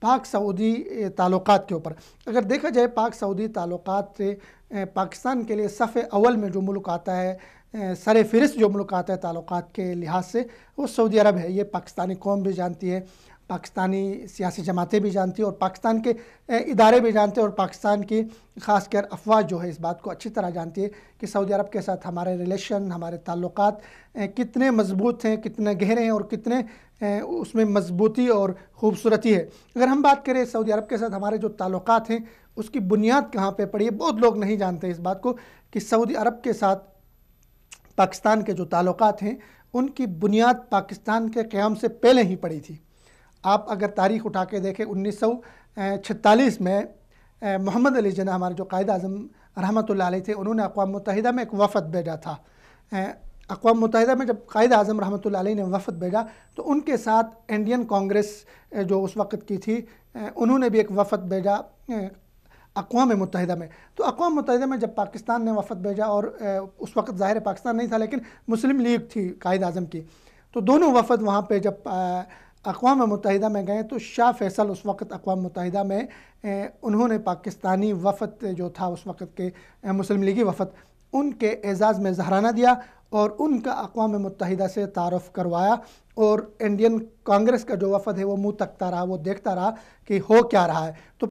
پاک سعودی تعلقات کے اوپر اگر دیکھا جائے، پاک سعودی تعلقات سے پاکستان کے لیے صف اول میں جو ملک آتا ہے، سر فہرست جو ملک آتا ہے تعلقات کے لحاظ سے، وہ سعودی عرب ہے۔ یہ پاکستانی قوم بھی جانتی ہے، پاکستانی سیاسی جماعتیں بھی جانتی ہیں، اور پاکستان کے ادارے بھی جانتے ہیں، اور پاکستان کی خاص کر افواج جو ہے اس بات کو اچھی طرح جانتی ہے کہ سعودی عرب کے ساتھ ہمارے ریلیشن، ہمارے تعلقات کتنے مضبوط ہیں، کتنے گہرے ہیں، اور کتنے اس میں مضبوطی اور خوبصورتی ہے۔ اگر ہم بات کریں سعودی عرب کے ساتھ ہمارے جو تعلقات ہیں، اس کی بنیاد کہاں پہ پڑی ہے، بہت لوگ نہیں جانتے اس بات کو کہ سعودی عرب کے ساتھ پاکستان کے جو تعلقات ہیں ان کی بنیاد پاکستان کے قیام سے پہلے ہی پڑی تھی۔ آپ اگر تاریخ اٹھا کے دیکھیں، 1946 میں محمد علی جناح، ہمارے جو قائد اعظم رحمۃ اللہ علیہ تھے، انہوں نے اقوام متحدہ میں ایک وفد بھیجا تھا۔ اقوام متحدہ میں جب قائد اعظم رحمۃ اللہ علیہ نے وفد بھیجا تو ان کے ساتھ انڈین کانگریس جو اس وقت کی تھی، انہوں نے بھی ایک وفد بھیجا اقوام متحدہ میں۔ تو اقوام متحدہ میں جب پاکستان نے وفد بھیجا، اور اس وقت ظاہر پاکستان نہیں تھا لیکن مسلم لیگ تھی قائد اعظم کی، تو دونوں وفد وہاں پہ جب اقوام متحدہ میں گئے تو شاہ فیصل اس وقت اقوام متحدہ میں، انہوں نے پاکستانی وفد جو تھا اس وقت کے مسلم لیگی وفد، ان کے اعزاز میں زہرانہ دیا اور ان کا اقوام متحدہ سے تعارف کروایا، اور انڈین کانگریس کا جو وفد ہے وہ منہ تکتا رہا، وہ دیکھتا رہا کہ ہو کیا رہا ہے۔ تو